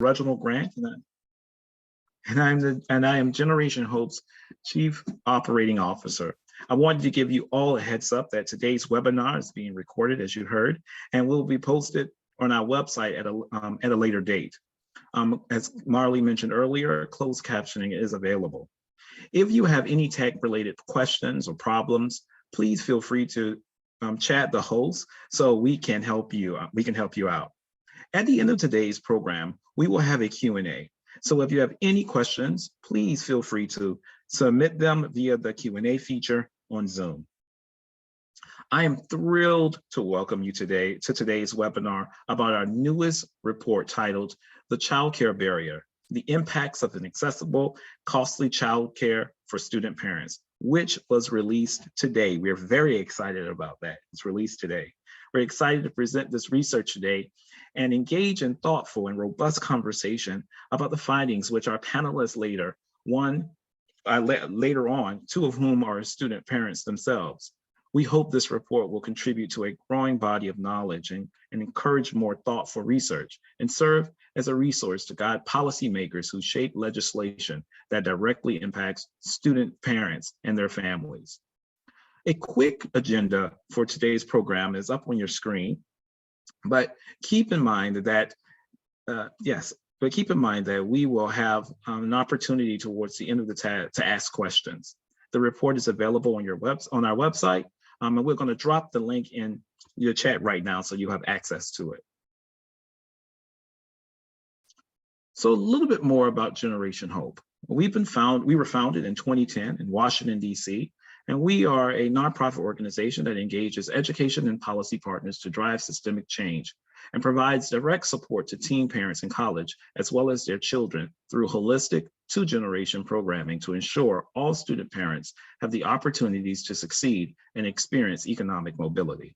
Reginald Grant, and I am Generation Hope's Chief Operating Officer. I wanted to give you all a heads up that today's webinar is being recorded, as you heard, and will be posted on our website at a later date. As Marley mentioned earlier, closed captioning is available. If you have any tech-related questions or problems, please feel free to chat the host so we can help you. Out. At the end of today's program, we will have a Q&A. So if you have any questions, please feel free to submit them via the Q&A feature on Zoom. I am thrilled to welcome you today to today's webinar about our newest report titled The Childcare Barrier, the Impacts of Inaccessible, Costly Childcare for Student Parents, which was released today. We're very excited about that. It's released today. We're excited to present this research today and engage in thoughtful and robust conversation about the findings, which our panelists later on, two of whom are student parents themselves. We hope this report will contribute to a growing body of knowledge and encourage more thoughtful research and serve as a resource to guide policymakers who shape legislation that directly impacts student parents and their families. A quick agenda for today's program is up on your screen, but keep in mind that we will have an opportunity towards the end of the to ask questions. The report is available on our website, and we're going to drop the link in your chat right now so you have access to it. So a little bit more about Generation Hope. We were founded in 2010 in Washington, D.C., and we are a nonprofit organization that engages education and policy partners to drive systemic change and provides direct support to teen parents in college, as well as their children, through holistic two-generation programming to ensure all student parents have the opportunities to succeed and experience economic mobility.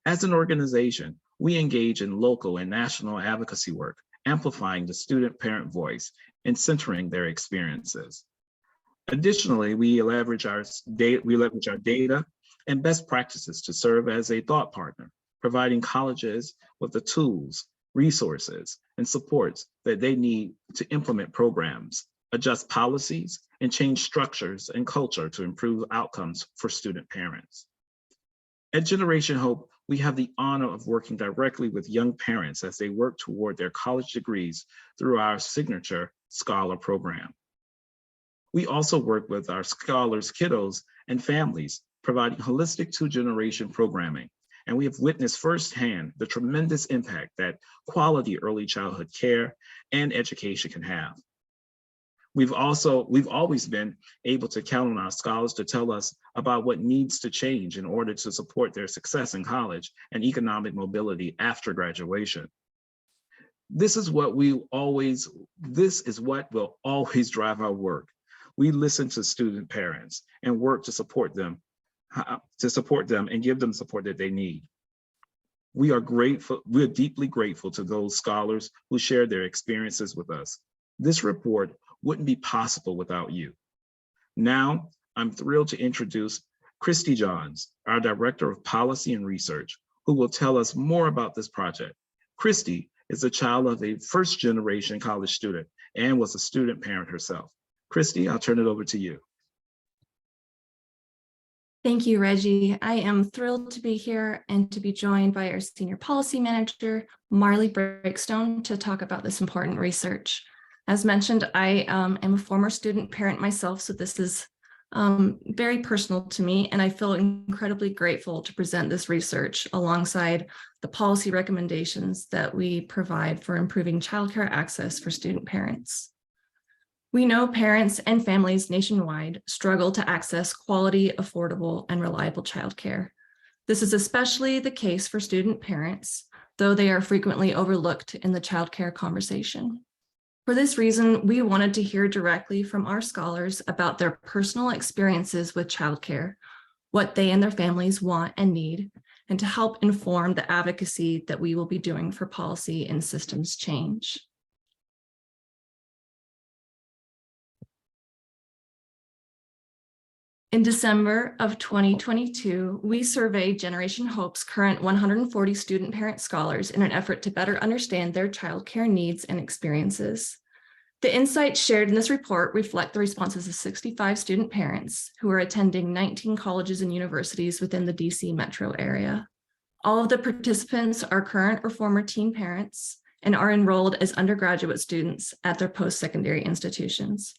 As an organization, we engage in local and national advocacy work, amplifying the student parent voice and centering their experiences. Additionally, we leverage our data and best practices to serve as a thought partner, providing colleges with the tools, resources, and supports that they need to implement programs, adjust policies, and change structures and culture to improve outcomes for student parents. At Generation Hope, we have the honor of working directly with young parents as they work toward their college degrees through our signature Scholar program. We also work with our scholars, kiddos, and families, providing holistic two-generation programming. And we have witnessed firsthand the tremendous impact that quality early childhood care and education can have. We've always been able to count on our scholars to tell us about what needs to change in order to support their success in college and economic mobility after graduation. This is what will always drive our work. We listen to student parents and work to support them and give them support that they need. We are deeply grateful to those scholars who shared their experiences with us. This report wouldn't be possible without you. Now, I'm thrilled to introduce Christy Johns, our Director of Policy and Research, who will tell us more about this project. Christy is the child of a first-generation college student and was a student parent herself. Christy, I'll turn it over to you. Thank you, Reggie. I am thrilled to be here and to be joined by our Senior Policy Manager, Marley Breakstone, to talk about this important research. As mentioned, I am a former student parent myself, so this is very personal to me, and I feel incredibly grateful to present this research alongside the policy recommendations that we provide for improving childcare access for student parents. We know parents and families nationwide struggle to access quality, affordable, and reliable childcare. This is especially the case for student parents, though they are frequently overlooked in the childcare conversation. For this reason, we wanted to hear directly from our scholars about their personal experiences with childcare, what they and their families want and need, and to help inform the advocacy that we will be doing for policy and systems change. In December of 2022, we surveyed Generation Hope's current 140 student parent scholars in an effort to better understand their childcare needs and experiences. The insights shared in this report reflect the responses of 65 student parents who are attending 19 colleges and universities within the DC metro area. All of the participants are current or former teen parents and are enrolled as undergraduate students at their post-secondary institutions.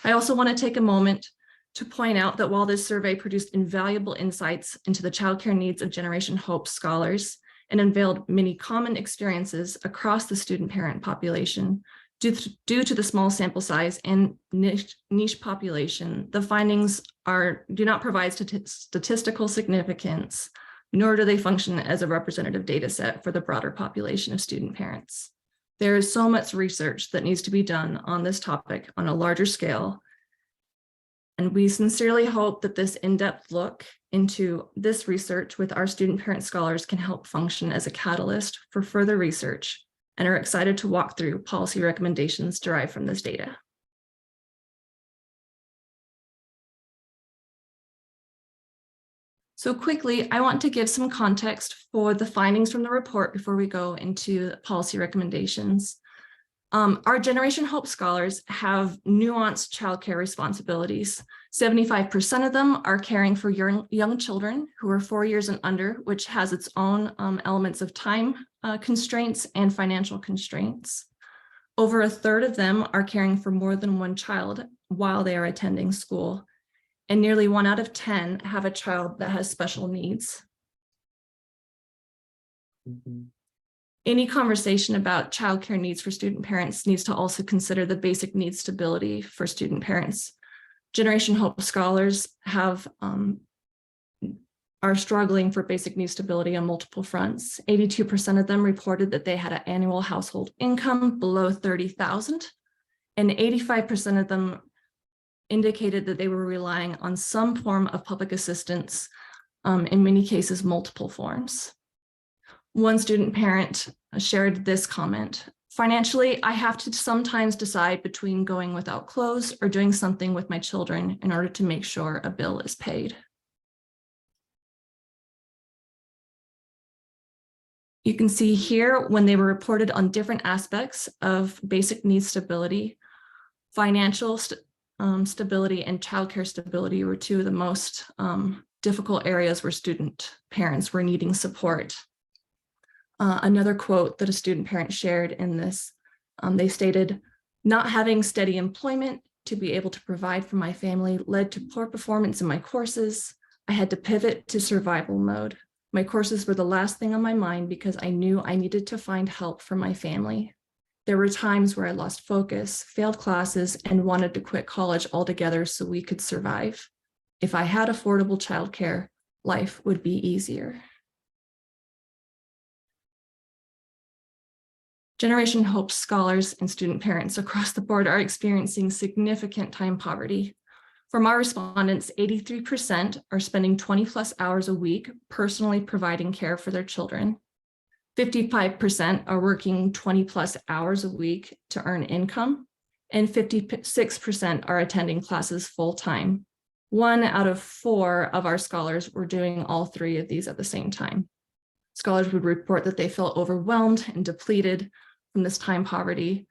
I also want to take a moment to point out that while this survey produced invaluable insights into the childcare needs of Generation Hope scholars and unveiled many common experiences across the student parent population, due to the small sample size and niche population, the findings do not provide statistical significance, nor do they function as a representative data set for the broader population of student parents. There is so much research that needs to be done on this topic on a larger scale, and we sincerely hope that this in-depth look into this research with our student parent scholars can help function as a catalyst for further research, and are excited to walk through policy recommendations derived from this data. So quickly, I want to give some context for the findings from the report before we go into policy recommendations. Our Generation Hope scholars have nuanced childcare responsibilities. 75% of them are caring for young children who are 4 years and under, which has its own elements of time constraints and financial constraints. Over a third of them are caring for more than one child while they are attending school. And nearly 1 out of 10 have a child that has special needs. Any conversation about childcare needs for student parents needs to also consider the basic need stability for student parents. Generation Hope scholars are struggling for basic need stability on multiple fronts. 82% of them reported that they had an annual household income below $30,000, and 85% of them indicated that they were relying on some form of public assistance, in many cases, multiple forms. One student parent shared this comment: "Financially, I have to sometimes decide between going without clothes or doing something with my children in order to make sure a bill is paid." You can see here when they were reported on different aspects of basic needs stability, financial stability and childcare stability were two of the most difficult areas where student parents were needing support. Another quote that a student parent shared in this, they stated, "Not having steady employment to be able to provide for my family led to poor performance in my courses. I had to pivot to survival mode. My courses were the last thing on my mind because I knew I needed to find help for my family. There were times where I lost focus, failed classes, and wanted to quit college altogether so we could survive. If I had affordable childcare, life would be easier." Generation Hope scholars and student parents across the board are experiencing significant time poverty. From our respondents, 83% are spending 20+ hours a week personally providing care for their children. 55% are working 20+ hours a week to earn income, and 56% are attending classes full-time. 1 out of 4 of our scholars were doing all 3 of these at the same time. Scholars would report that they felt overwhelmed and depleted from this time poverty.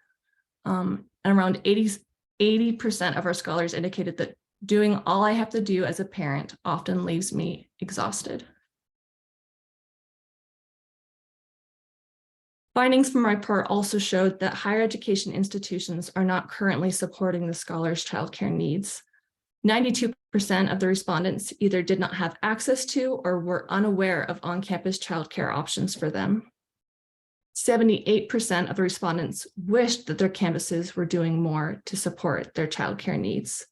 And around 80% of our scholars indicated that doing all I have to do as a parent often leaves me exhausted. Findings from our report also showed that higher education institutions are not currently supporting the scholars' childcare needs. 92% of the respondents either did not have access to or were unaware of on-campus childcare options for them. 78% of the respondents wished that their campuses were doing more to support their childcare needs.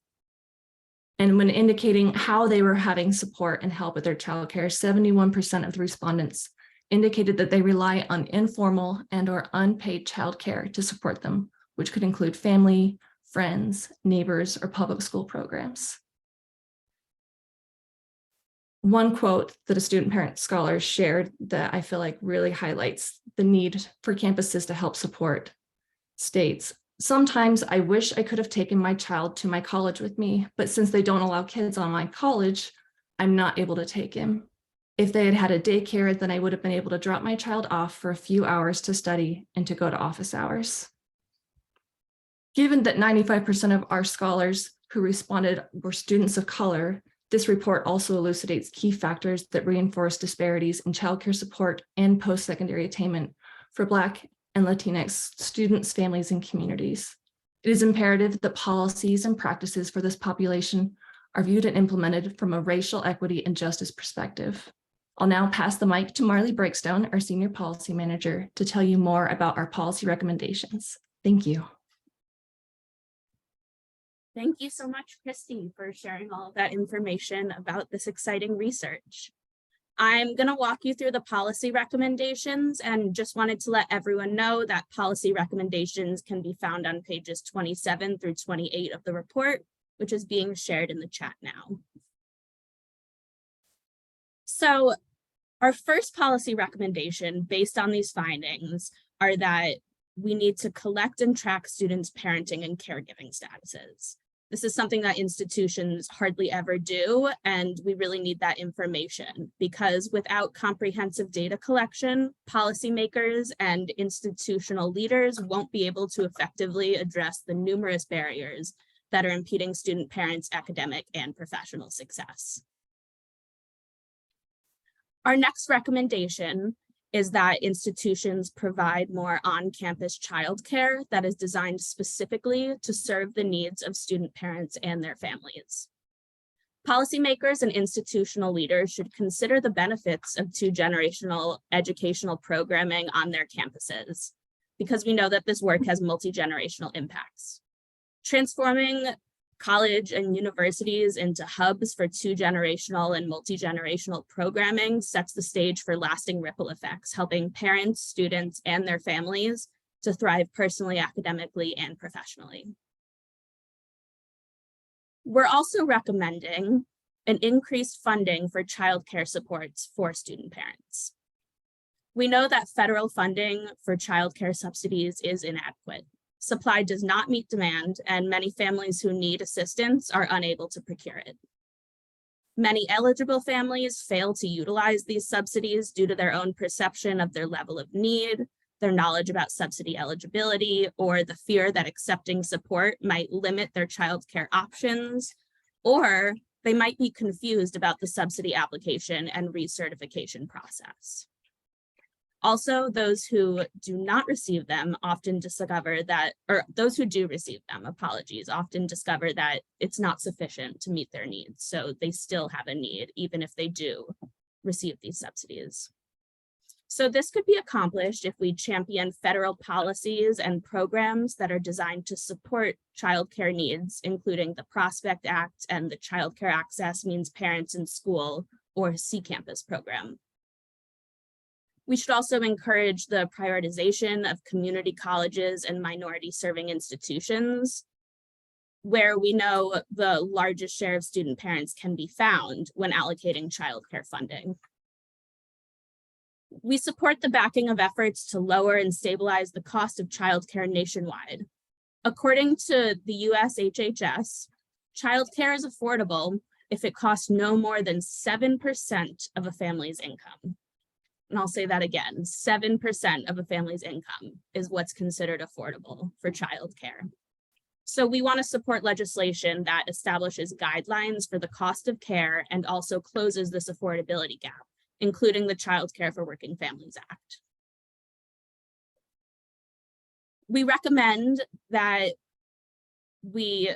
And when indicating how they were having support and help with their childcare, 71% of the respondents indicated that they rely on informal and/or unpaid childcare to support them, which could include family, friends, neighbors, or public school programs. One quote that a student parent scholar shared that I feel like really highlights the need for campuses to help support states, Sometimes I wish I could have taken my child to my college with me, but since they don't allow kids on my college, I'm not able to take him. If they had had a daycare, then I would have been able to drop my child off for a few hours to study and to go to office hours. Given that 95% of our scholars who responded were students of color, this report also elucidates key factors that reinforce disparities in childcare support and post-secondary attainment for Black and Latinx students, families, and communities. It is imperative that policies and practices for this population are viewed and implemented from a racial equity and justice perspective. I'll now pass the mic to Marley Breakstone, our Senior Policy Manager, to tell you more about our policy recommendations. Thank you. Thank you so much, Christy, for sharing all of that information about this exciting research. I'm going to walk you through the policy recommendations and just wanted to let everyone know that policy recommendations can be found on pages 27 through 28 of the report, which is being shared in the chat now. So our first policy recommendation based on these findings are that we need to collect and track students' parenting and caregiving statuses. This is something that institutions hardly ever do, and we really need that information because without comprehensive data collection, policymakers and institutional leaders won't be able to effectively address the numerous barriers that are impeding student parents' academic and professional success. Our next recommendation is that institutions provide more on-campus childcare that is designed specifically to serve the needs of student parents and their families. Policymakers and institutional leaders should consider the benefits of two-generational educational programming on their campuses, because we know that this work has multi-generational impacts. Transforming college and universities into hubs for two-generational and multi-generational programming sets the stage for lasting ripple effects, helping parents, students, and their families to thrive personally, academically, and professionally. We're also recommending an increased funding for childcare supports for student parents. We know that federal funding for childcare subsidies is inadequate. Supply does not meet demand, and many families who need assistance are unable to procure it. Many eligible families fail to utilize these subsidies due to their own perception of their level of need, their knowledge about subsidy eligibility, or the fear that accepting support might limit their childcare options, or they might be confused about the subsidy application and recertification process. Also, those who do not receive them often discover that, or those who do receive them, often discover that it's not sufficient to meet their needs. So they still have a need, even if they do receive these subsidies. So this could be accomplished if we champion federal policies and programs that are designed to support childcare needs, including the Prospect Act and the Child Care Access Means Parents in School, or C-Campus program. We should also encourage the prioritization of community colleges and minority serving institutions, where we know the largest share of student parents can be found when allocating childcare funding. We support the backing of efforts to lower and stabilize the cost of childcare nationwide. According to the US HHS, childcare is affordable if it costs no more than 7% of a family's income. And I'll say that again, 7% of a family's income is what's considered affordable for childcare. So we want to support legislation that establishes guidelines for the cost of care and also closes this affordability gap, including the Child Care for Working Families Act. We recommend that we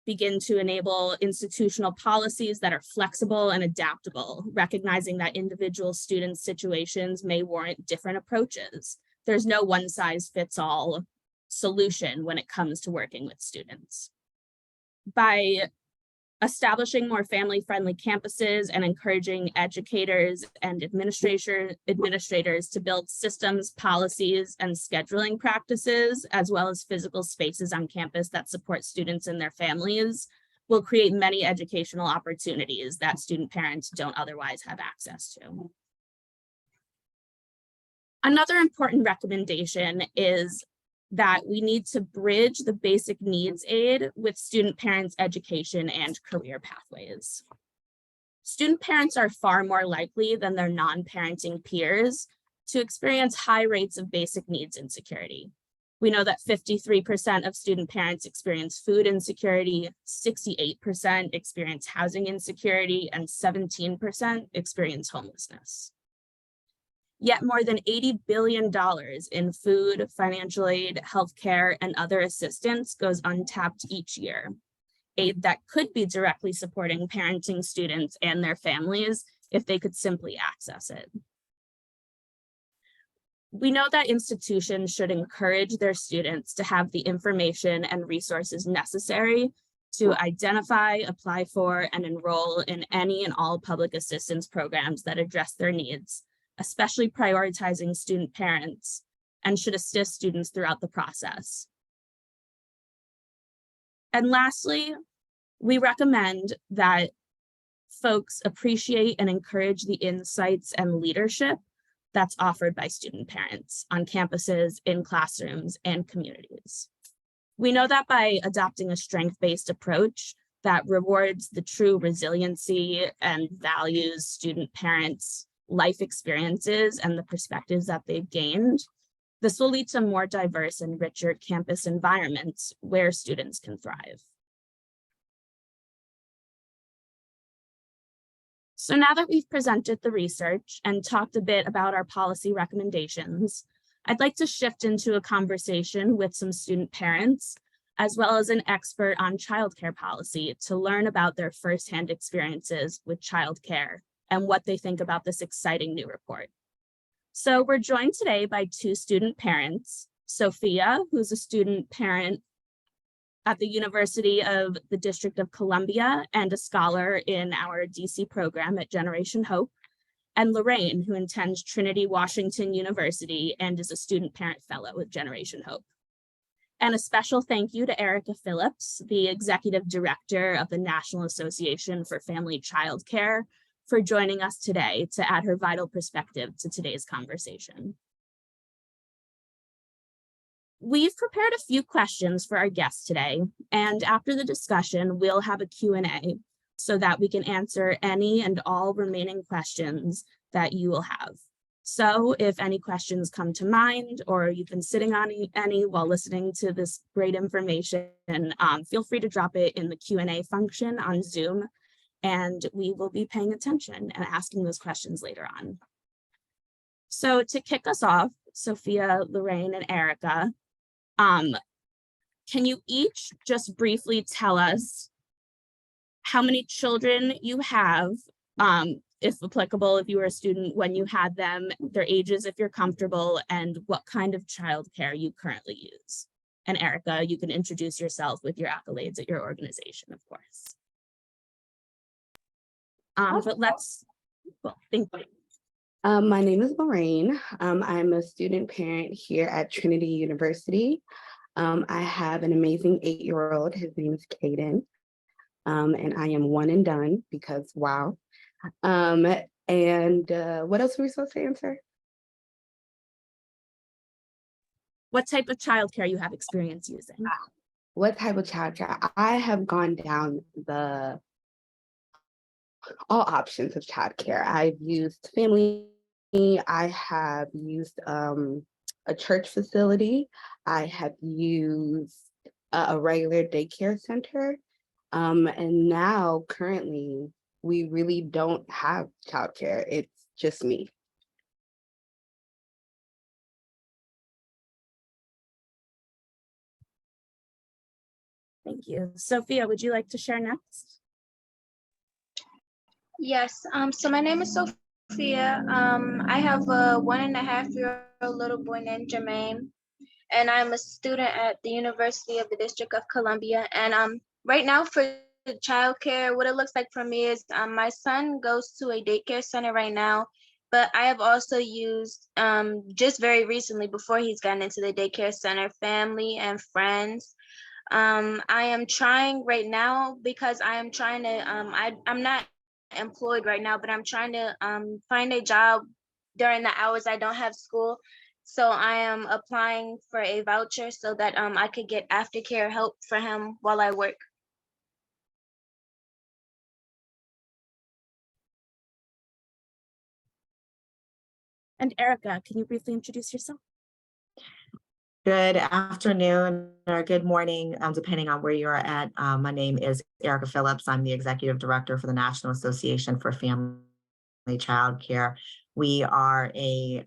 begin to enable institutional policies that are flexible and adaptable, recognizing that individual students' situations may warrant different approaches. There's no one-size-fits-all solution when it comes to working with students. By establishing more family-friendly campuses and encouraging educators and administrators to build systems, policies, and scheduling practices, as well as physical spaces on campus that support students and their families, will create many educational opportunities that student parents don't otherwise have access to. Another important recommendation is that we need to bridge the basic needs aid with student parents' education and career pathways. Student parents are far more likely than their non-parenting peers to experience high rates of basic needs insecurity. We know that 53% of student parents experience food insecurity, 68% experience housing insecurity, and 17% experience homelessness. Yet more than $80 billion in food, financial aid, healthcare, and other assistance goes untapped each year. Aid that could be directly supporting parenting students and their families if they could simply access it. We know that institutions should encourage their students to have the information and resources necessary to identify, apply for, and enroll in any and all public assistance programs that address their needs, especially prioritizing student parents, and should assist students throughout the process. And lastly, we recommend that folks appreciate and encourage the insights and leadership that's offered by student parents on campuses, in classrooms, and communities. We know that by adopting a strength-based approach that rewards the true resiliency and values student parents' life experiences and the perspectives that they've gained, this will lead to more diverse and richer campus environments where students can thrive. So now that we've presented the research and talked a bit about our policy recommendations, I'd like to shift into a conversation with some student parents, as well as an expert on childcare policy to learn about their firsthand experiences with childcare and what they think about this exciting new report. So we're joined today by two student parents, Sophia, who's a student parent at the University of the District of Columbia and a scholar in our DC program at Generation Hope, and Lorraine, who attends Trinity Washington University and is a student parent fellow with Generation Hope. And a special thank you to Erica Phillips, the Executive Director of the National Association for Family Childcare, for joining us today to add her vital perspective to today's conversation. We've prepared a few questions for our guests today, and after the discussion, we'll have a Q&A so that we can answer any and all remaining questions that you will have. So if any questions come to mind, or you've been sitting on any while listening to this great information, feel free to drop it in the Q&A function on Zoom, and we will be paying attention and asking those questions later on. So to kick us off, Sophia, Lorraine, and Erica, can you each just briefly tell us how many children you have, if applicable, if you were a student, when you had them, their ages, if you're comfortable, and what kind of childcare you currently use? And Erica, you can introduce yourself with your accolades at your organization, of course. But let's, well, thank you. My name is Lorraine. I'm a student parent here at Trinity University. I have an amazing 8-year-old. His name is Caden. And I am one and done because wow. What else were we supposed to answer? What type of childcare you have experience using? What type of childcare? I have gone down all options of childcare. I've used family. I have used a church facility. I have used a regular daycare center. And now currently, we really don't have childcare. It's just me. Thank you. Sophia, would you like to share next? Yes, so my name is Sophia. I have a 1.5-year-old little boy named Jermaine, and I'm a student at the University of the District of Columbia. And right now for childcare, what it looks like for me is my son goes to a daycare center right now, but I have also used just very recently, before he's gotten into the daycare center, family and friends. I am trying right now because I am trying to, I'm not employed right now, but I'm trying to find a job during the hours I don't have school. So I am applying for a voucher so that I could get aftercare help for him while I work. And Erica, can you briefly introduce yourself? Good afternoon or good morning, depending on where you are at. My name is Erica Phillips. I'm the Executive Director for the National Association for Family Child Care. We are a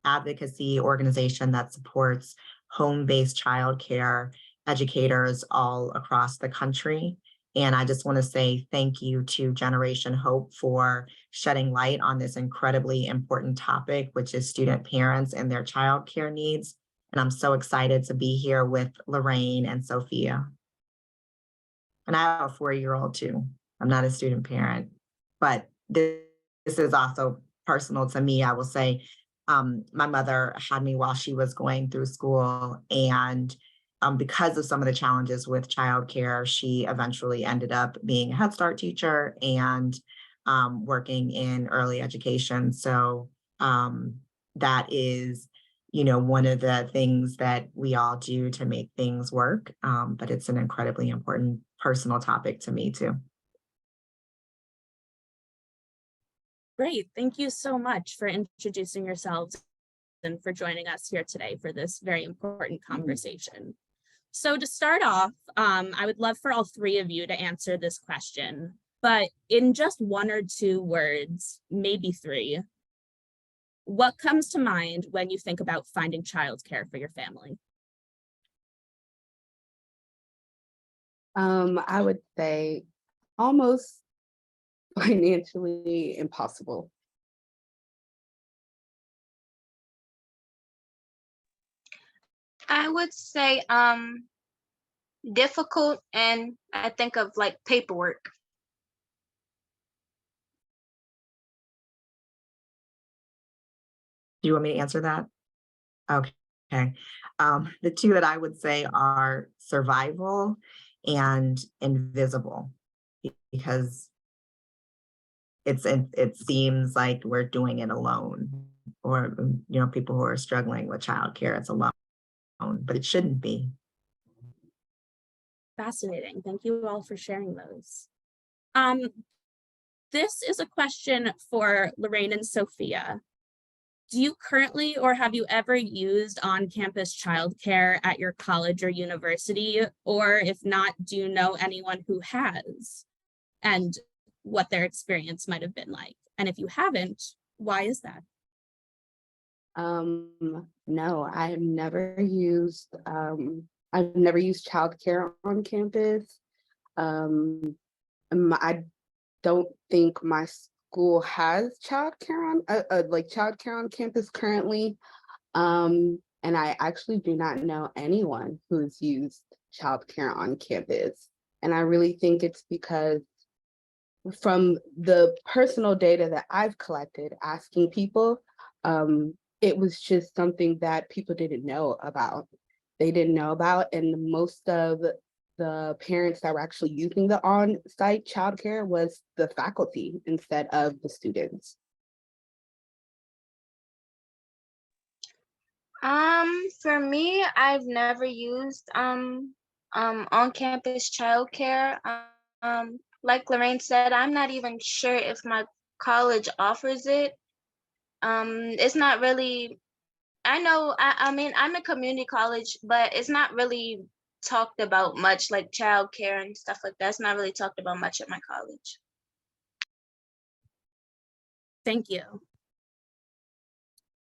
advocacy organization that supports home-based child care educators all across the country. And I just want to say thank you to Generation Hope for shedding light on this incredibly important topic, which is student parents and their child care needs. And I'm so excited to be here with Lorraine and Sophia. And I have a 4-year-old too. I'm not a student parent, but this is also personal to me. I will say, my mother had me while she was going through school, and because of some of the challenges with childcare, she eventually ended up being a Head Start teacher and working in early education. So that is, one of the things that we all do to make things work, but it's an incredibly important personal topic to me too. Great, thank you so much for introducing yourselves and for joining us here today for this very important conversation. So to start off, I would love for all three of you to answer this question, but in just 1 or 2 words, maybe 3, what comes to mind when you think about finding childcare for your family? I would say almost financially impossible. I would say difficult, and I think of like paperwork. Do you want me to answer that? Okay. The 2 that I would say are survival and invisible, because it seems like we're doing it alone, or people who are struggling with childcare, it's alone, but it shouldn't be. Fascinating. Thank you all for sharing those. This is a question for Lorraine and Sophia. Do you currently or have you ever used on-campus childcare at your college or university? Or if not, do you know anyone who has, and what their experience might have been like? And if you haven't, why is that? No, I've never used childcare on campus. I don't think my school has childcare on campus currently. And I actually do not know anyone who's used childcare on campus. And I really think it's because from the personal data that I've collected, asking people, it was just something that people didn't know about. They didn't know about, and most of the parents that were actually using the on-site childcare was the faculty instead of the students. For me, I've never used on-campus childcare. Like Lorraine said, I'm not even sure if my college offers it. It's not really, I mean, I'm a community college, but it's not really talked about much, like childcare and stuff like that. It's not really talked about much at my college. Thank you.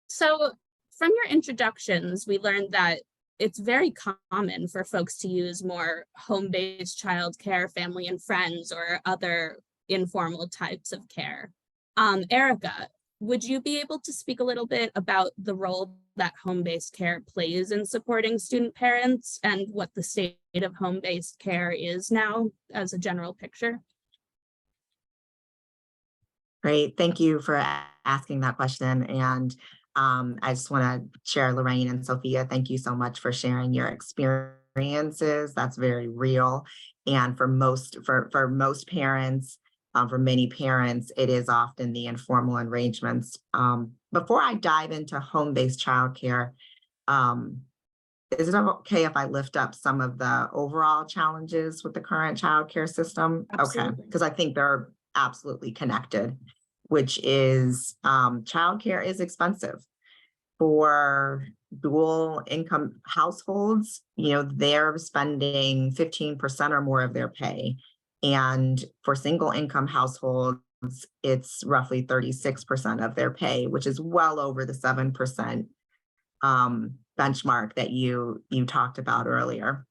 So from your introductions, we learned that it's very common for folks to use more home-based childcare, family and friends, or other informal types of care. Erica, would you be able to speak a little bit about the role that home-based care plays in supporting student parents and what the state of home-based care is now as a general picture? Great, thank you for asking that question. And I just want to share, Lorraine and Sophia, thank you so much for sharing your experiences. That's very real. And for most parents, for many parents, it is often the informal arrangements before I dive into home-based childcare, is it okay if I lift up some of the overall challenges with the current childcare system? Absolutely. Okay, because I think they're absolutely connected, which is childcare is expensive. For dual income households, they're spending 15% or more of their pay. And for single income households, it's roughly 36% of their pay, which is well over the 7% benchmark that you talked about earlier.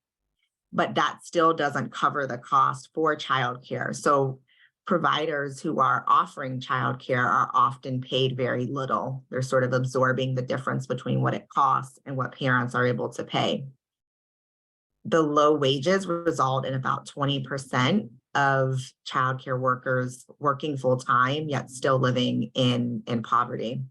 But that still doesn't cover the cost for childcare. So providers who are offering childcare are often paid very little. They're sort of absorbing the difference between what it costs and what parents are able to pay. The low wages result in about 20% of childcare workers working full-time, yet still living in poverty.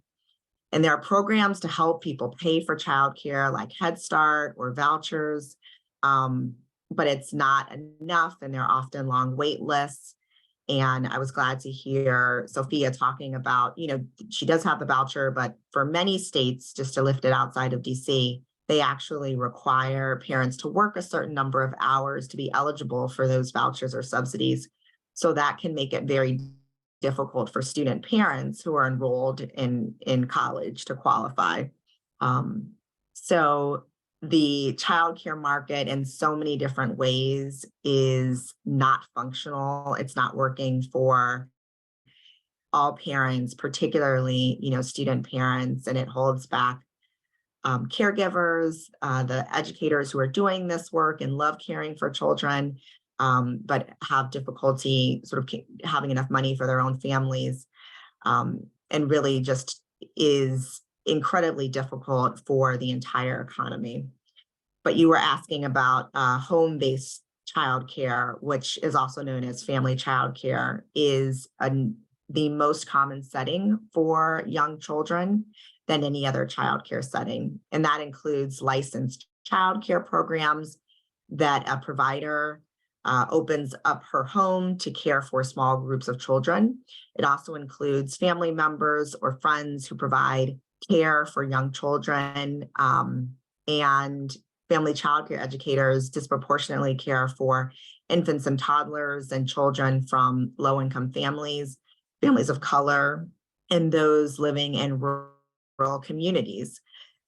And there are programs to help people pay for childcare like Head Start or vouchers, but it's not enough, and there are often long wait lists. And I was glad to hear Sophia talking about, she does have the voucher, but for many states, just to lift it outside of DC, they actually require parents to work a certain number of hours to be eligible for those vouchers or subsidies. So that can make it very difficult for student parents who are enrolled in college to qualify. So the childcare market in so many different ways is not functional. It's not working for all parents, particularly, student parents, and it holds back caregivers, the educators who are doing this work and love caring for children, but have difficulty sort of having enough money for their own families, and really just is incredibly difficult for the entire economy. But you were asking about home-based childcare, which is also known as family childcare, is the most common setting for young children than any other childcare setting. And that includes licensed childcare programs that a provider opens up her home to care for small groups of children. It also includes family members or friends who provide care for young children, and family childcare educators disproportionately care for infants and toddlers and children from low-income families, families of color, and those living in rural communities.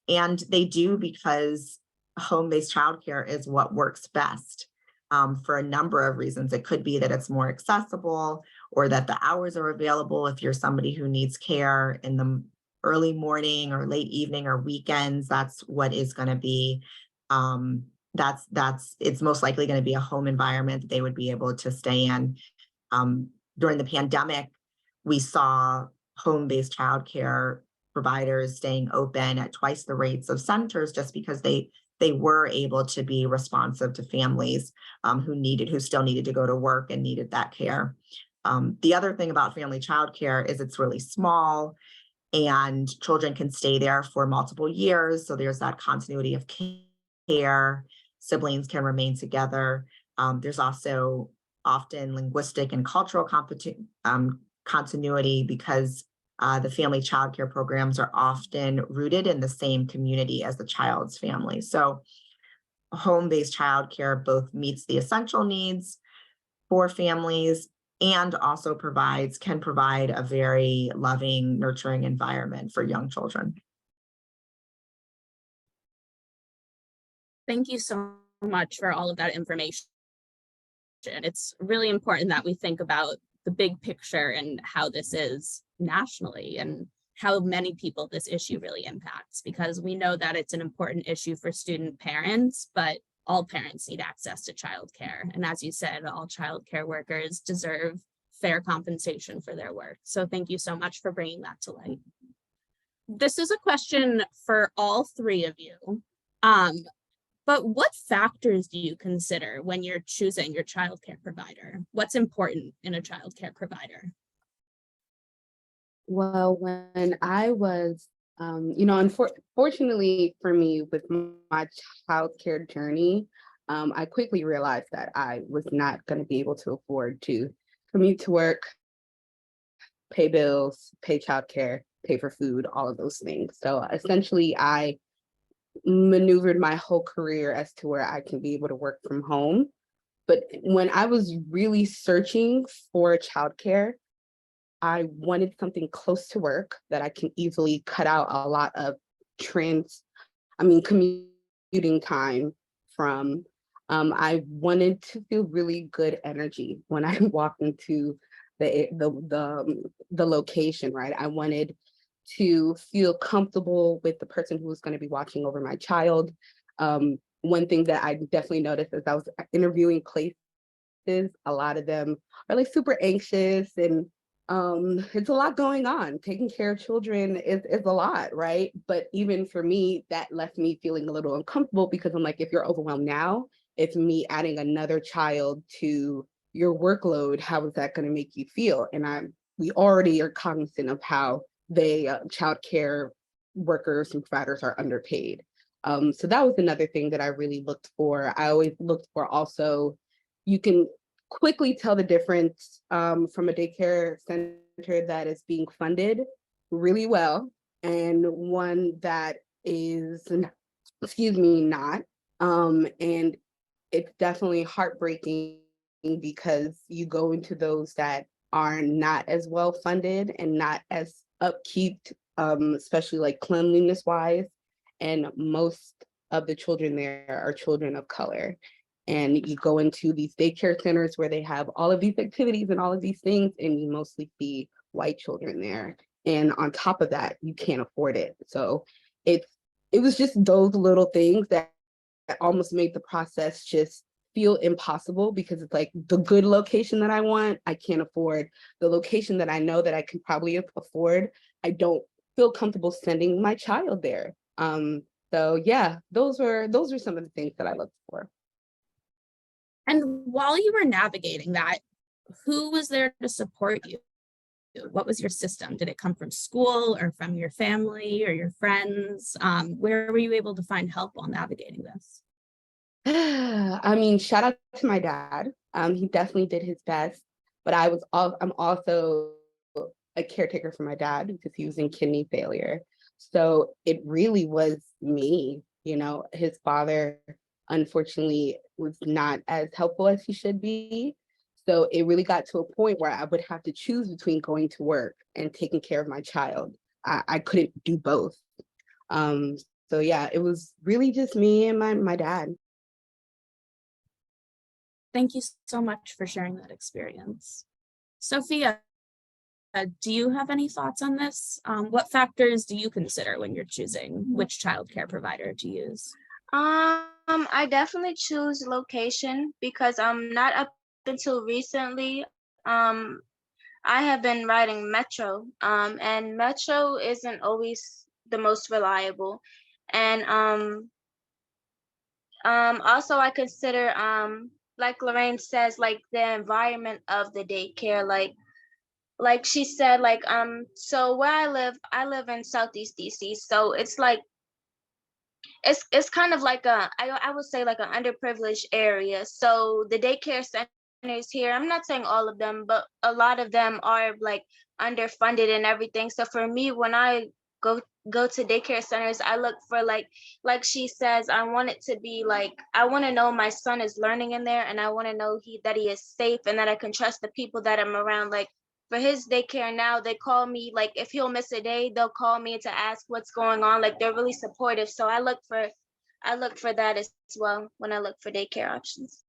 And they do because home-based childcare is what works best for a number of reasons. It could be that it's more accessible, or that the hours are available if you're somebody who needs care in the early morning or late evening or weekends. That's what is going to be, it's most likely going to be a home environment that they would be able to stay in. During the pandemic, we saw home-based childcare providers staying open at twice the rates of centers, just because they were able to be responsive to families who still needed to go to work and needed that care. The other thing about family childcare is it's really small, and children can stay there for multiple years. So there's that continuity of care. Siblings can remain together. There's also often linguistic and cultural continuity, because the family childcare programs are often rooted in the same community as the child's family. So home-based childcare both meets the essential needs for families and also can provide a very loving, nurturing environment for young children. Thank you so much for all of that information. It's really important that we think about the big picture and how this is nationally and how many people this issue really impacts, because we know that it's an important issue for student parents, but all parents need access to childcare. And as you said, all childcare workers deserve fair compensation for their work. So thank you so much for bringing that to light. This is a question for all three of you. But what factors do you consider when you're choosing your childcare provider? What's important in a childcare provider? Well, when I was, unfortunately for me with my childcare journey, I quickly realized that I was not going to be able to afford to commute to work, pay bills, pay childcare, pay for food, all of those things. So essentially, I maneuvered my whole career as to where I can be able to work from home. But when I was really searching for childcare, I wanted something close to work that I can easily cut out a lot of commuting time from. I wanted to feel really good energy when I walked into the location, right? I wanted to feel comfortable with the person who was going to be watching over my child. One thing that I definitely noticed as I was interviewing places, a lot of them are like super anxious, and it's a lot going on. Taking care of children is a lot, right? But even for me, that left me feeling a little uncomfortable, because I'm like, if you're overwhelmed now, it's me adding another child to your workload. How is that going to make you feel? And we already are cognizant of how child care workers and providers are underpaid. So that was another thing that I really looked for. I always looked for also, you can quickly tell the difference from a daycare center that is being funded really well and one that is, not. And it's definitely heartbreaking because you go into those that are not as well funded and not as upkeep, especially like cleanliness wise. And most of the children there are children of color. And you go into these daycare centers where they have all of these activities and all of these things, and you mostly see white children there. And on top of that, you can't afford it. So it was just those little things that almost made the process just feel impossible, because it's like the good location that I want, I can't afford. The location that I know that I can probably afford, I don't feel comfortable sending my child there. So yeah, those were some of the things that I looked for. And while you were navigating that, who was there to support you? What was your system? Did it come from school or from your family or your friends? Where were you able to find help while navigating this? I mean, shout out to my dad. He definitely did his best, but I'm also a caretaker for my dad because he was in kidney failure. So it really was me, his father, unfortunately, was not as helpful as he should be. So it really got to a point where I would have to choose between going to work and taking care of my child. I couldn't do both. So yeah, it was really just me and my dad. Thank you so much for sharing that experience. Sophia, do you have any thoughts on this? What factors do you consider when you're choosing which childcare provider to use? I definitely choose location because not up until recently, I have been riding Metro, and Metro isn't always the most reliable. And also I consider, like Lorraine says, like the environment of the daycare, like she said, like so where I live in Southeast DC, so it's like it's kind of like I would say like an underprivileged area. So the daycare centers here, I'm not saying all of them, but a lot of them are like underfunded and everything. So for me, when I go to daycare centers, I look for like she says, I want it to be like, I want to know my son is learning in there, and I want to know that he is safe and that I can trust the people that I'm around. Like for his daycare now, they call me, like if he'll miss a day, they'll call me to ask what's going on. Like they're really supportive. So I look for that as well when I look for daycare options.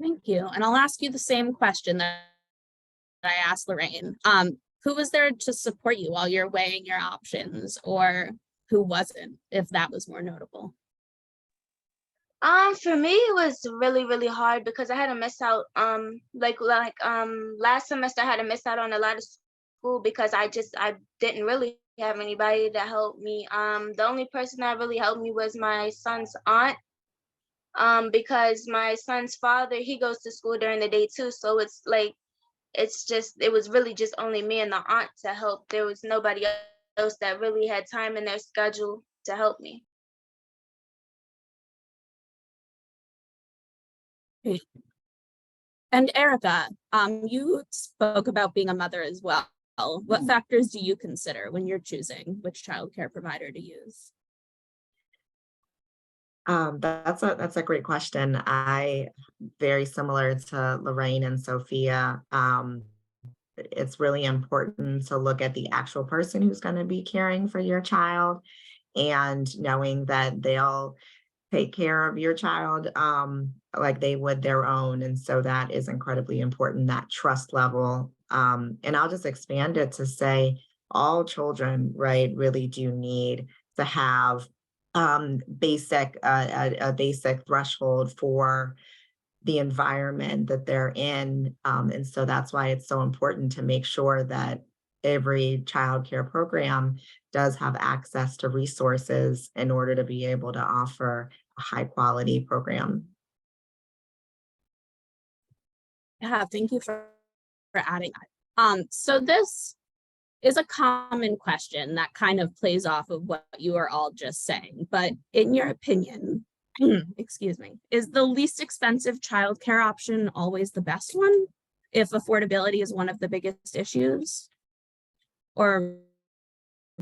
Thank you. And I'll ask you the same question that I asked Lorraine. Who was there to support you while you're weighing your options, or who wasn't, if that was more notable? For me, it was really, really hard because I had to miss out. Last semester I had to miss out on a lot of school because I didn't really have anybody to help me. The only person that really helped me was my son's aunt. Because my son's father, he goes to school during the day too. So it was really just only me and the aunt to help. There was nobody else that really had time in their schedule to help me. Great. And Erica, you spoke about being a mother as well. What factors do you consider when you're choosing which childcare provider to use? That's a great question. Very similar to Lorraine and Sophia. It's really important to look at the actual person who's going to be caring for your child and knowing that they'll take care of your child like they would their own. And so that is incredibly important, that trust level. And I'll just expand it to say all children, right, really do need to have a basic threshold for the environment that they're in. And so that's why it's so important to make sure that every child care program does have access to resources in order to be able to offer a high quality program. Yeah, thank you for adding that. So this is a common question that kind of plays off of what you are all just saying, but in your opinion, excuse me, is the least expensive childcare option always the best one if affordability is one of the biggest issues? Or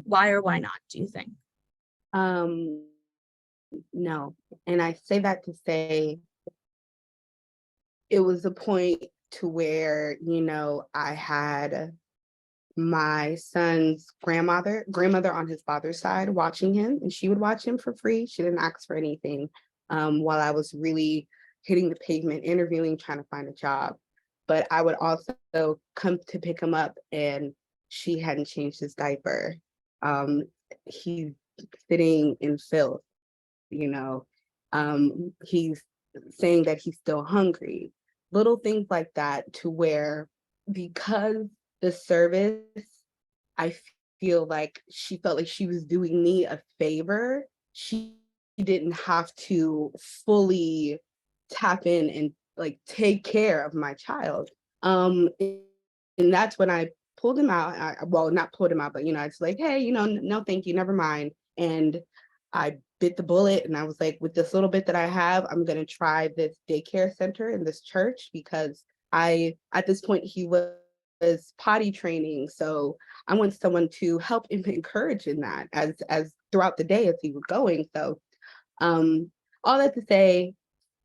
why or why not, do you think? No. And I say that to say it was a point to where, I had my son's grandmother on his father's side watching him, and she would watch him for free. She didn't ask for anything while I was really hitting the pavement, interviewing, trying to find a job. But I would also come to pick him up and she hadn't changed his diaper. He's sitting in filth, he's saying that he's still hungry. Little things like that, to where because the service, I feel like she felt like she was doing me a favor. She didn't have to fully tap in and like take care of my child. And that's when I pulled him out. Not pulled him out, but I was like, hey, no, thank you, never mind. And I bit the bullet and I was like, with this little bit that I have, I'm gonna try this daycare center in this church, because at this point he was potty training. So I want someone to help him encourage in that as throughout the day as he was going. So all that to say,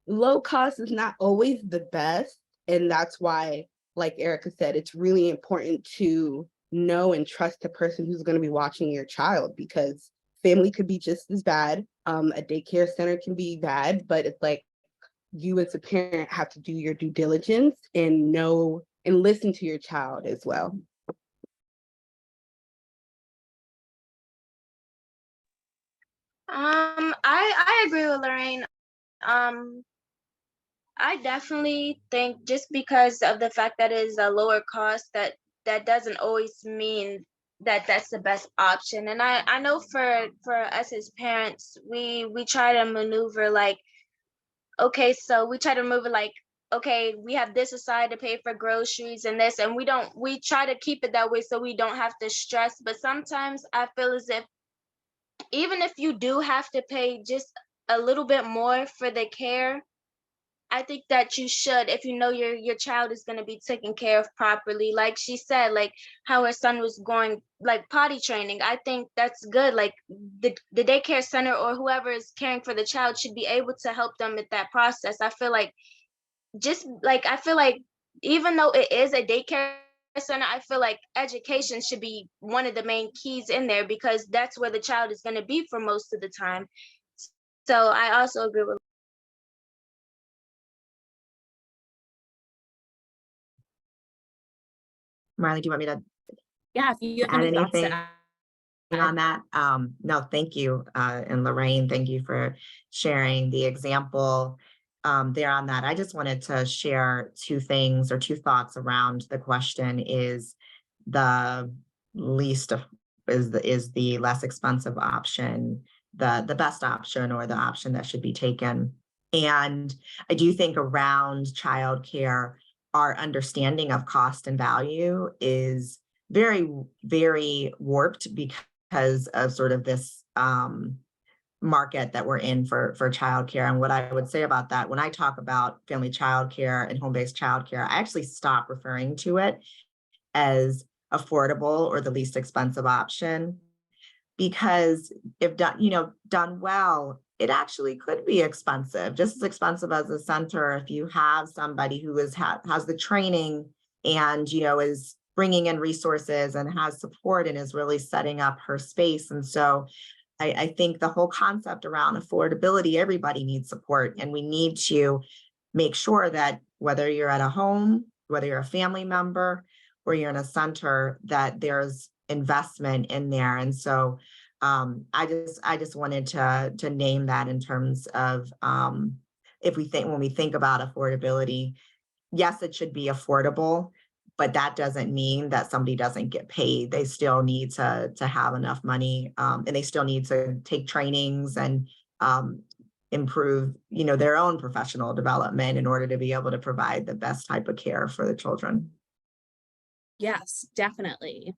low cost is not always the best. And that's why, like Erica said, it's really important to know and trust the person who's going to be watching your child, because family could be just as bad. A daycare center can be bad, but it's like you as a parent have to do your due diligence and know and listen to your child as well. I agree with Lorraine. I definitely think just because of the fact that it is a lower cost, that doesn't always mean that that's the best option. And I know for us as parents, we try to maneuver like, okay, so we try to maneuver like, okay, we have this aside to pay for groceries and this, and we try to keep it that way so we don't have to stress. But sometimes I feel as if even if you do have to pay just a little bit more for the care, I think that you should, if you know your child is going to be taken care of properly. Like she said, like how her son was going, like potty training. I think that's good. Like the daycare center or whoever is caring for the child should be able to help them with that process. I feel like even though it is a daycare center, I feel like education should be one of the main keys in there, because that's where the child is going to be for most of the time. So I also agree with. Marley, do you want me to Yeah, if you have add any thoughts to anything add. on that? No, thank you. And Lorraine, thank you for sharing the example there on that. I just wanted to share two thoughts around the question. Is the less expensive option the best option, or the option that should be taken? And I do think around childcare, our understanding of cost and value is very, very warped because of sort of this market that we're in for childcare. And what I would say about that, when I talk about family childcare and home-based childcare, I actually stop referring to it as affordable or the least expensive option. Because if done well, it actually could be expensive, just as expensive as a center if you have somebody who has the training and is bringing in resources and has support and is really setting up her space. And so I think the whole concept around affordability, everybody needs support, and we need to make sure that whether you're at a home, whether you're a family member, or you're in a center, that there's investment in there. And so I just wanted to name that in terms of when we think about affordability, yes, it should be affordable, but that doesn't mean that somebody doesn't get paid. They still need to have enough money, and they still need to take trainings and improve, their own professional development in order to be able to provide the best type of care for the children. Yes, definitely.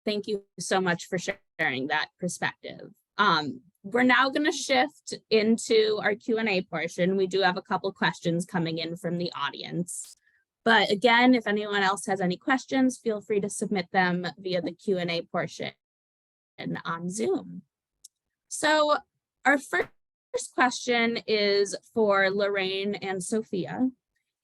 Thank you so much for sharing that perspective. We're now going to shift into our Q&A portion. We do have a couple questions coming in from the audience. But again, if anyone else has any questions, feel free to submit them via the Q&A portion on Zoom. So our first question is for Lorraine and Sophia.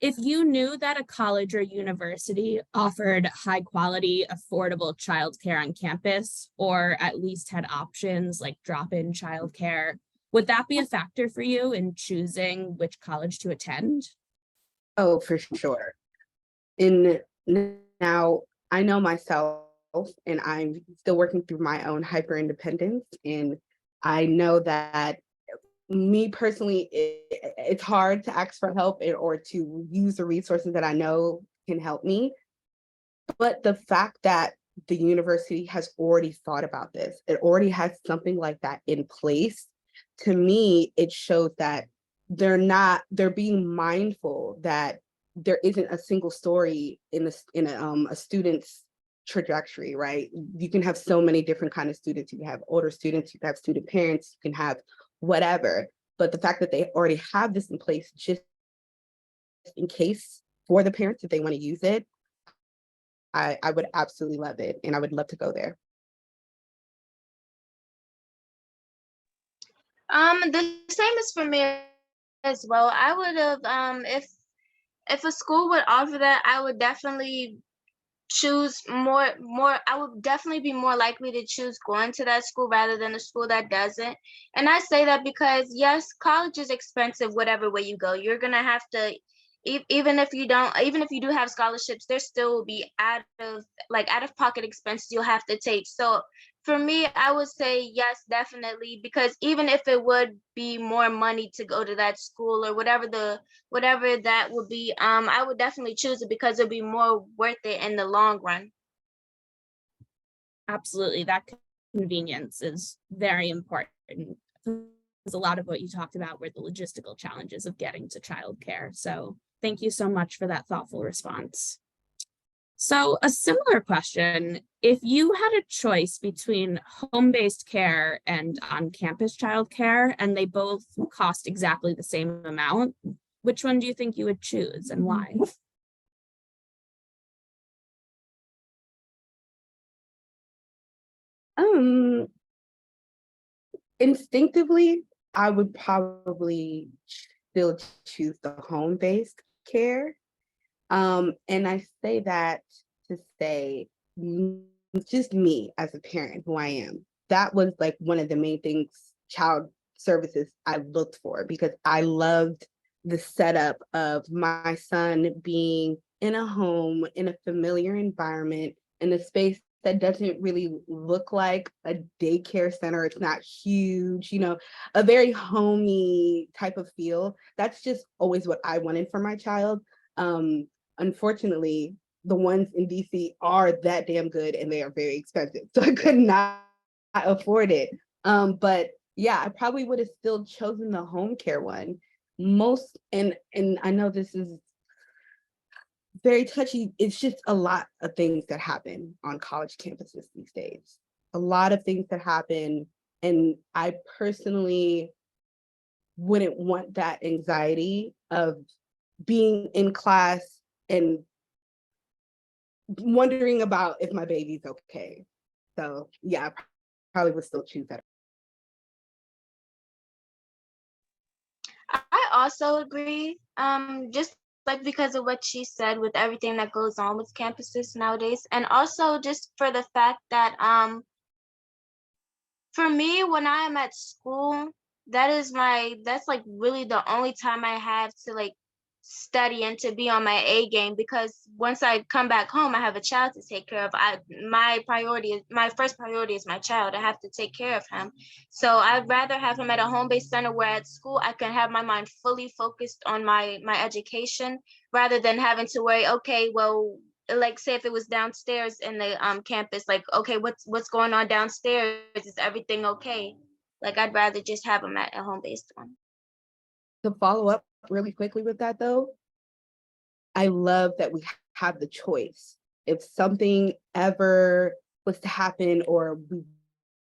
If you knew that a college or university offered high quality, affordable childcare on campus, or at least had options like drop-in childcare, would that be a factor for you in choosing which college to attend? Oh, for sure. Now I know myself, and I'm still working through my own hyper independence, and I know that me personally, it's hard to ask for help or to use the resources that I know can help me. But the fact that the university has already thought about this, it already has something like that in place, to me, it shows that they're being mindful that there isn't a single story in a student's trajectory, right? You can have so many different kind of students. You can have older students, you can have student parents, you can have whatever. But the fact that they already have this in place just in case for the parents, if they want to use it, I would absolutely love it. And I would love to go there. The same is for me as well. I would have, if a school would offer that, I would definitely choose more. I would definitely be more likely to choose going to that school rather than a school that doesn't. And I say that because yes, college is expensive whatever way you go. You're gonna have to, even if you do have scholarships, there still will be out of pocket expenses you'll have to take. So for me, I would say yes, definitely, because even if it would be more money to go to that school or whatever that would be, I would definitely choose it because it'll be more worth it in the long run. Absolutely, that convenience is very important. Because a lot of what you talked about were the logistical challenges of getting to childcare. So thank you so much for that thoughtful response. So a similar question, if you had a choice between home-based care and on-campus childcare, and they both cost exactly the same amount, which one do you think you would choose and why? Instinctively, I would probably still choose the home-based care. And I say that to say, just me as a parent, who I am, that was like one of the main things, child services I looked for, because I loved the setup of my son being in a home, in a familiar environment, in a space that doesn't really look like a daycare center. It's not huge, a very homey type of feel. That's just always what I wanted for my child. Unfortunately, the ones in DC are that damn good and they are very expensive. So I could not afford it. But yeah, I probably would have still chosen the home care one. And I know this is very touchy. It's just a lot of things that happen on college campuses these days. A lot of things that happen. And I personally wouldn't want that anxiety of being in class and wondering about if my baby's okay. So yeah, I probably would still choose that. I also agree. Just like because of what she said with everything that goes on with campuses nowadays, and also just for the fact that for me, when I am at school, that's like really the only time I have to like study and to be on my A game, because once I come back home, I have a child to take care of. My first priority is my child. I have to take care of him. So I'd rather have him at a home-based center where at school I can have my mind fully focused on my education, rather than having to worry, okay, well, like say if it was downstairs in the campus, like, okay, what's going on downstairs? Is everything okay? Like I'd rather just have them at a home-based one. To follow up really quickly with that though, I love that we have the choice. If something ever was to happen, or we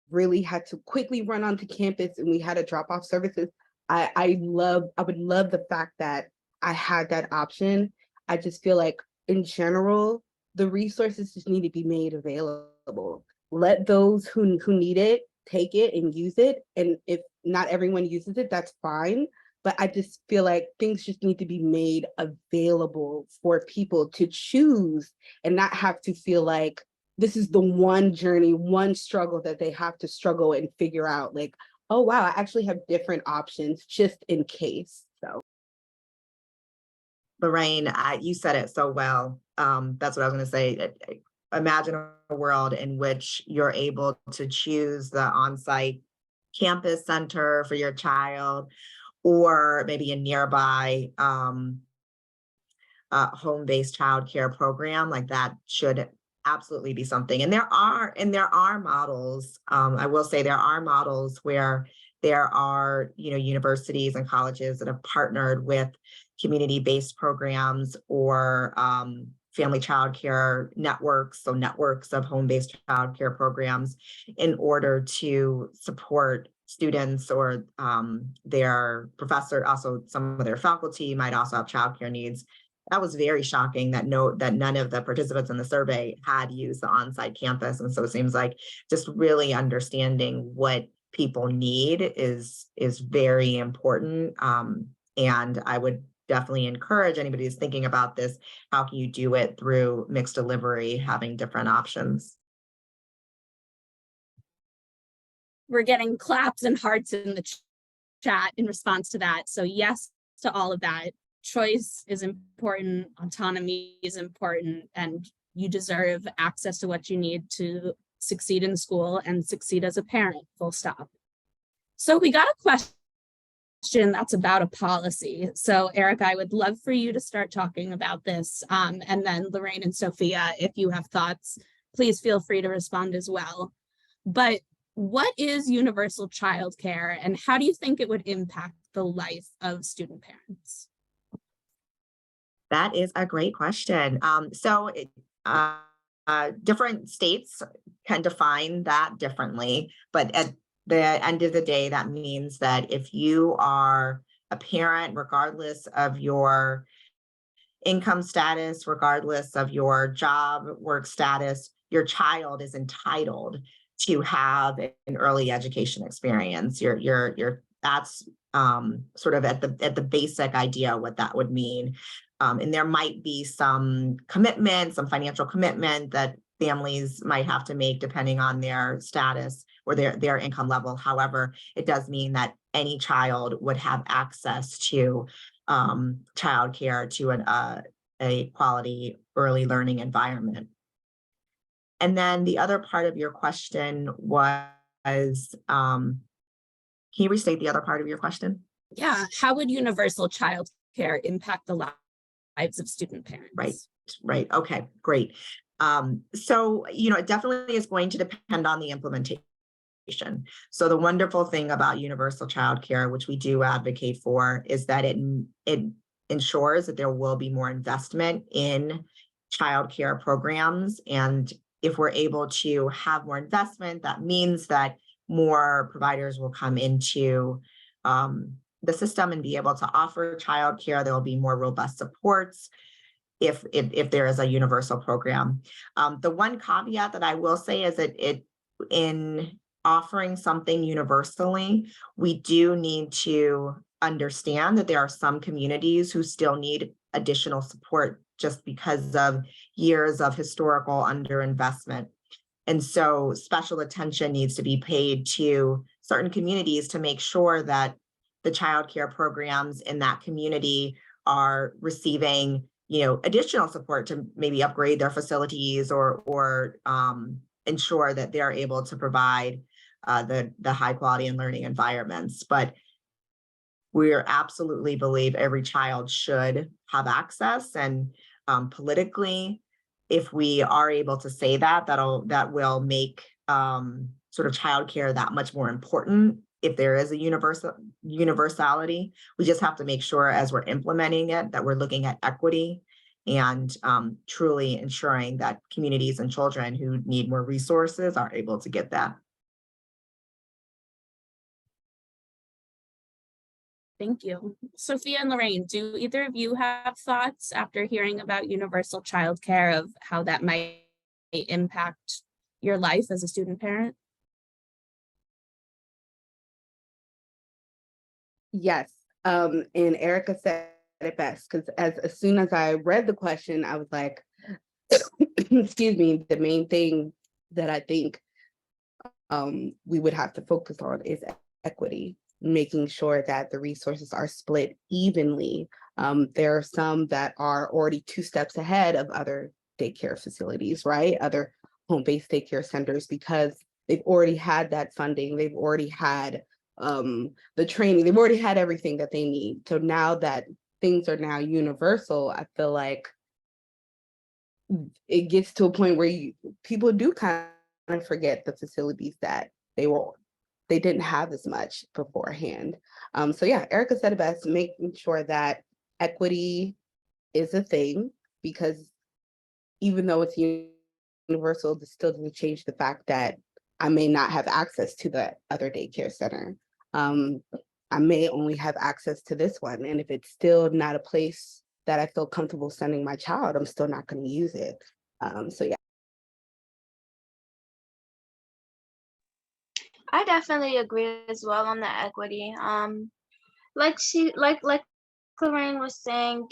really had to quickly run onto campus and we had to drop off services, I would love the fact that I had that option. I just feel like in general, the resources just need to be made available. Let those who need it take it and use it. And if not everyone uses it, that's fine. But I just feel like things just need to be made available for people to choose, and not have to feel like this is the one journey, one struggle that they have to struggle and figure out, like, oh, wow, I actually have different options just in case. So. Lorraine, you said it so well. That's what I was going to say. Imagine a world in which you're able to choose the on-site campus center for your child, or maybe a nearby home-based childcare program. Like that should absolutely be something. And there are models. I will say there are models where there are, universities and colleges that have partnered with community-based programs or family childcare networks, so networks of home-based childcare programs, in order to support students or their professor. Also, some of their faculty might also have childcare needs. That was very shocking that none of the participants in the survey had used the on-site campus. And so it seems like just really understanding what people need is very important. And I would definitely encourage anybody who's thinking about this, how can you do it through mixed delivery, having different options? We're getting claps and hearts in the chat in response to that. So yes to all of that. Choice is important, autonomy is important, and you deserve access to what you need to succeed in school and succeed as a parent, full stop. So we got a question that's about a policy. So Erica, I would love for you to start talking about this. And then Lorraine and Sophia, if you have thoughts, please feel free to respond as well. But what is universal childcare, and how do you think it would impact the life of student parents? That is a great question. Different states can define that differently, but at the end of the day, that means that if you are a parent, regardless of your income status, regardless of your job work status, your child is entitled to have an early education experience. That's sort of at the basic idea what that would mean. And there might be some commitment, some financial commitment that families might have to make depending on their status or their income level. However, it does mean that any child would have access to childcare, to a quality early learning environment. And then the other part of your question was, can you restate the other part of your question? Yeah, how would universal childcare impact the lives of student parents? Right. Okay, great. So, it definitely is going to depend on the implementation. So the wonderful thing about universal childcare, which we do advocate for, is that it ensures that there will be more investment in childcare programs. And if we're able to have more investment, that means that more providers will come into the system and be able to offer childcare. There will be more robust supports. if there is a universal program. The one caveat that I will say is that in offering something universally, we do need to understand that there are some communities who still need additional support just because of years of historical underinvestment. And so special attention needs to be paid to certain communities to make sure that the childcare programs in that community are receiving, additional support to maybe upgrade their facilities or ensure that they're able to provide the high quality and learning environments. But we absolutely believe every child should have access, and politically, if we are able to say that will make sort of childcare that much more important. If there is a universality, we just have to make sure as we're implementing it that we're looking at equity and truly ensuring that communities and children who need more resources are able to get that. Thank you. Sophia and Lorraine, do either of you have thoughts after hearing about universal childcare of how that might impact your life as a student parent? Yes, and Erica said it best, because as soon as I read the question, I was like, excuse me, the main thing that I think we would have to focus on is equity, making sure that the resources are split evenly. There are some that are already 2 steps ahead of other daycare facilities, right? Other home-based daycare centers, because they've already had that funding, they've already had the training, they've already had everything that they need. So now that things are now universal, I feel like it gets to a point where people do kind of forget the facilities that they didn't have as much beforehand. So yeah, Erica said it best, making sure that equity is a thing, because even though it's universal, this still doesn't change the fact that I may not have access to the other daycare center. I may only have access to this one. And if it's still not a place that I feel comfortable sending my child, I'm still not going to use it. So yeah. I definitely agree as well on the equity. Like Lorraine was saying,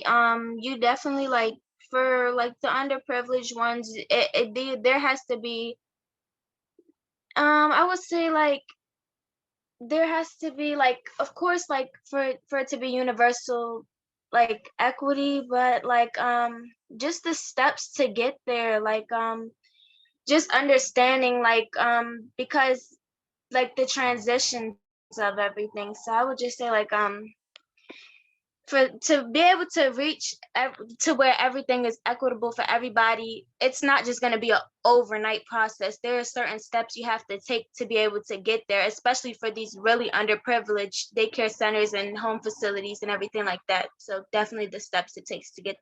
you definitely for the underprivileged ones, there has to be, I would say there has to be of course for it to be universal equity, but just the steps to get there, just understanding because the transitions of everything. So I would just say to be able to reach to where everything is equitable for everybody, it's not just going to be an overnight process. There are certain steps you have to take to be able to get there, especially for these really underprivileged daycare centers and home facilities and everything like that. So definitely the steps it takes to get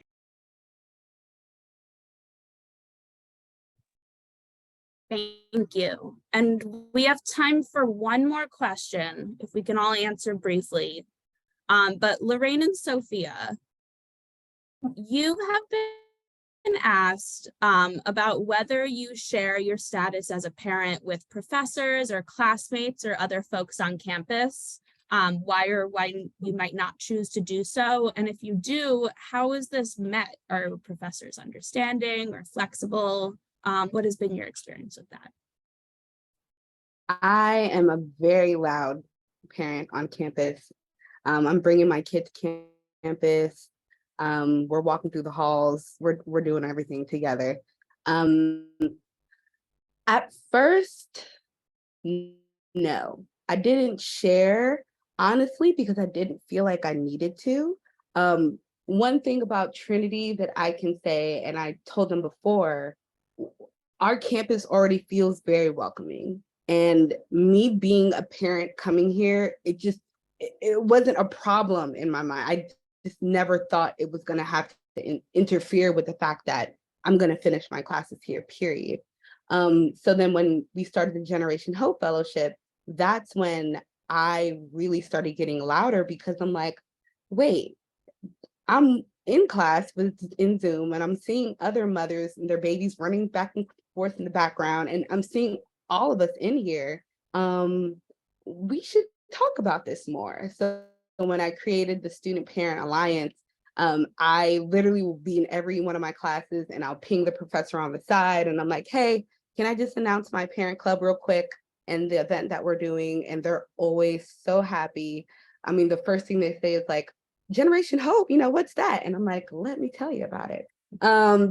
there. Thank you. And we have time for one more question, if we can all answer briefly. But Lorraine and Sophia, you have been asked about whether you share your status as a parent with professors or classmates or other folks on campus, why you might not choose to do so. And if you do, how is this met? Are professors understanding or flexible? What has been your experience with that? I am a very loud parent on campus. I'm bringing my kid to campus. We're walking through the halls. We're doing everything together. At first, no, I didn't share, honestly, because I didn't feel like I needed to. One thing about Trinity that I can say, and I told them before, our campus already feels very welcoming. And me being a parent coming here, it wasn't a problem in my mind. I just never thought it was going to have to interfere with the fact that I'm going to finish my classes here, period. So then when we started the Generation Hope Fellowship, that's when I really started getting louder, because I'm like, wait, I'm in class with in Zoom, and I'm seeing other mothers and their babies running back and forth in the background, and I'm seeing all of us in here. We should talk about this more. So when I created the Student Parent Alliance, I literally will be in every one of my classes, and I'll ping the professor on the side, and I'm like, hey, can I just announce my parent club real quick and the event that we're doing? And they're always so happy. I mean, the first thing they say is like, Generation Hope, what's that? And I'm like, let me tell you about it.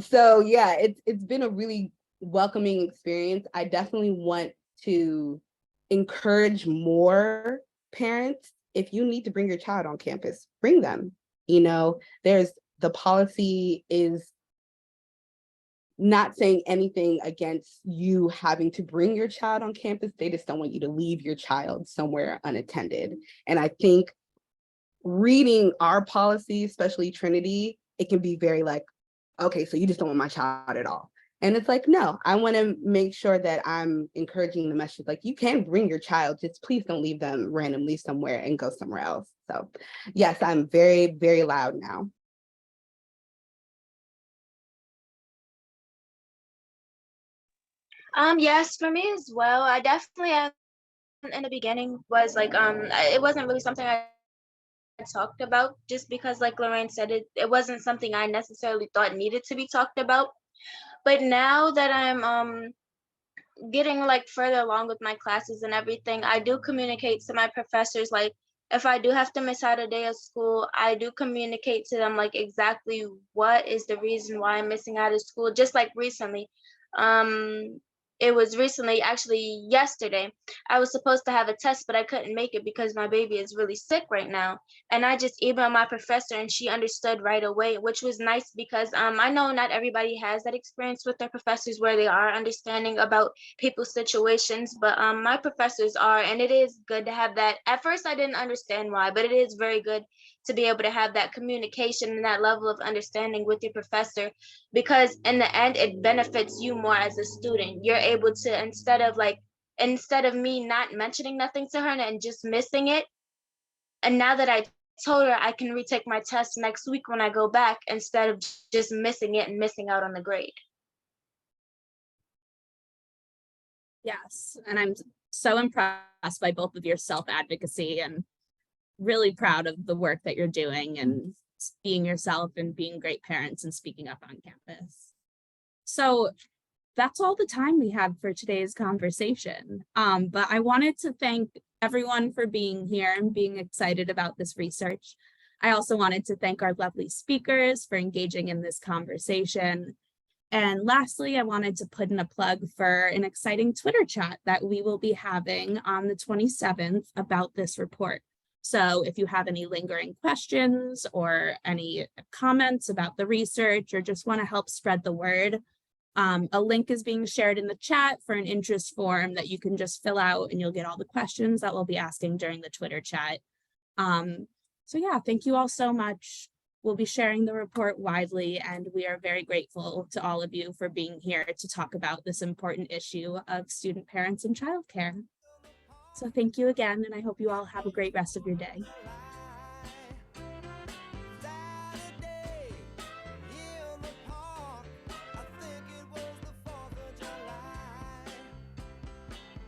So yeah, it's been a really welcoming experience. I definitely want to encourage more parents. If you need to bring your child on campus, bring them. There's the policy is not saying anything against you having to bring your child on campus. They just don't want you to leave your child somewhere unattended. And I think reading our policy, especially Trinity, it can be very like, okay, so you just don't want my child at all. And it's like, no, I want to make sure that I'm encouraging the message, like, you can bring your child, just please don't leave them randomly somewhere and go somewhere else. So yes, I'm very, very loud now. Yes, for me as well. I definitely in the beginning was like it wasn't really something I talked about, just because like Lorraine said, it wasn't something I necessarily thought needed to be talked about. But now that I'm getting like further along with my classes and everything, I do communicate to my professors, like if I do have to miss out a day of school, I do communicate to them like exactly what is the reason why I'm missing out of school. Just like recently, it was recently, actually yesterday, I was supposed to have a test, but I couldn't make it because my baby is really sick right now. And I just emailed my professor and she understood right away, which was nice because I know not everybody has that experience with their professors where they are understanding about people's situations, but my professors are, and it is good to have that. At first, I didn't understand why, but it is very good to be able to have that communication and that level of understanding with your professor, because in the end, it benefits you more as a student. You're able to, instead of me not mentioning nothing to her and just missing it, and now that I told her, I can retake my test next week when I go back instead of just missing it and missing out on the grade. Yes, and I'm so impressed by both of your self-advocacy and really proud of the work that you're doing and being yourself and being great parents and speaking up on campus. So that's all the time we have for today's conversation. But I wanted to thank everyone for being here and being excited about this research. I also wanted to thank our lovely speakers for engaging in this conversation. And lastly, I wanted to put in a plug for an exciting Twitter chat that we will be having on the 27th about this report. So if you have any lingering questions or any comments about the research or just want to help spread the word, a link is being shared in the chat for an interest form that you can just fill out and you'll get all the questions that we'll be asking during the Twitter chat. So yeah, thank you all so much. We'll be sharing the report widely, and we are very grateful to all of you for being here to talk about this important issue of student parents and childcare. So thank you again, and I hope you all have a great rest of your day.